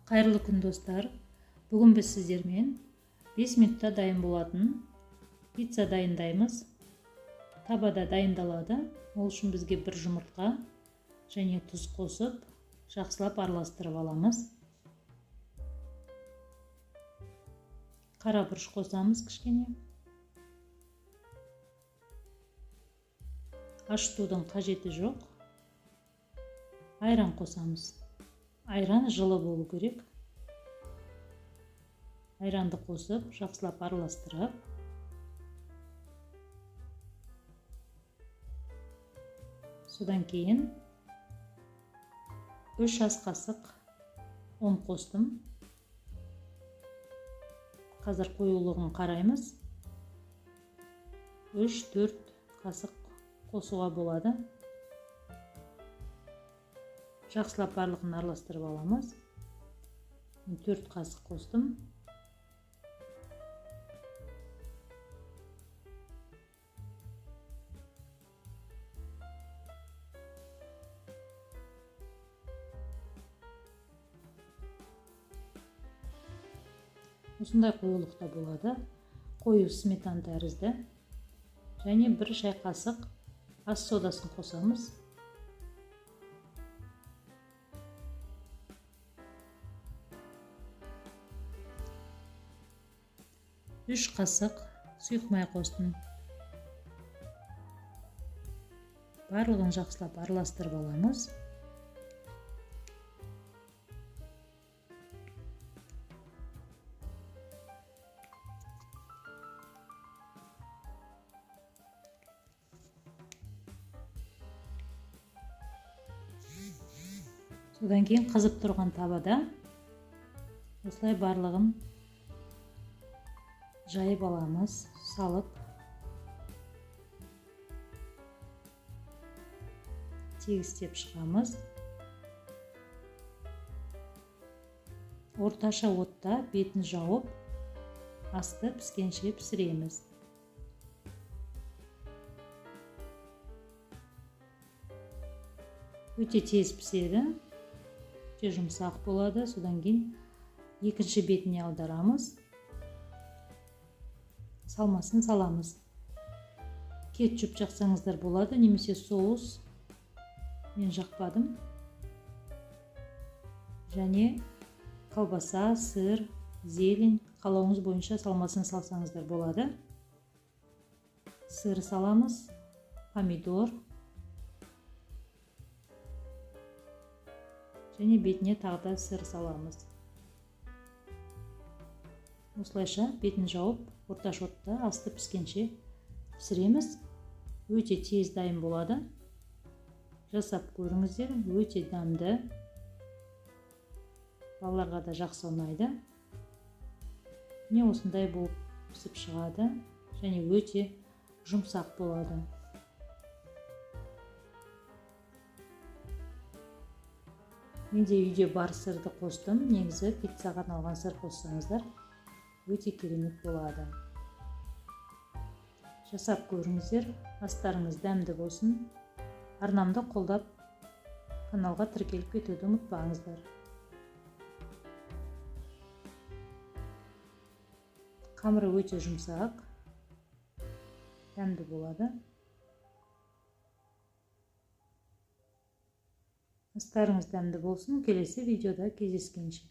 Қайырлы күн достар. Бүгін біз сіздермен 5 минутта дайын болатын пицца дайындаймыз. Табада дайындалады. Ол үшін бізге бір жұмыртқа және тұз қосып, жақсылап араластырып аламыз. Қара бұрыш қосамыз кішкене. Ашытудың қажеті жоқ. Айран қосамыз. Айран жылы болу керек. Айранды қосып, жақсылап араластырып, содан кейін 3 ас қасық ұн қостым. Қазір қоюлығын қараймыз. 3-4 қасық қосуға болады. Жақсылап барлығын араластырып аламыз. 4 қасық қостым. Осындай қоюлықта болады. Қою сметана тәрізді. Және 1 шай қасық ас содасын қосамыз. Үш қасық сұйық май қостым. Барлығын жақсылап араластырып аламыз. Содан кейін қызып тұрған табада осылай барлығын жайып аламыз, салып тегістеп шығамыз. Орташа отта бетін жауып, асты піскенше пісіреміз. Өте тез піседі, өте жұмсақ болады. Содан кейін екінші бетіне аударамыз. Салмасын саламыз. Кетчуп жақсаңыздар болады, немесе соус. Мен жақпадым. Және колбаса, сыр, зелень, қалауыңыз бойынша салмасын салсаңыздар болады. Сыр саламыз, помидор. Және бетіне тағы да сыр саламыз. Осылайша бетін жауып, орташа отта асты піскенше пісіреміз. Өте тез дайын болады. Жасап көріңіздер, өте дәмді. Балаларға да жақсы ұнайды. Не осындай болып пісіп шығады және өте жұмсақ болады. Менде үйде бар сырды қостым. Негізі пиццаға арналған сыр қоссаңыздар өте керемет болады. Жасап көріңіздер, астарыңыз дәмді болсын. Арнамды қолдап, каналға тіркеліп кетуді ұмытпаңыздар. Қамыры өте жұмсақ, дәмді болады. Астарыңыз дәмді болсын. Келесі видеода кездескенше.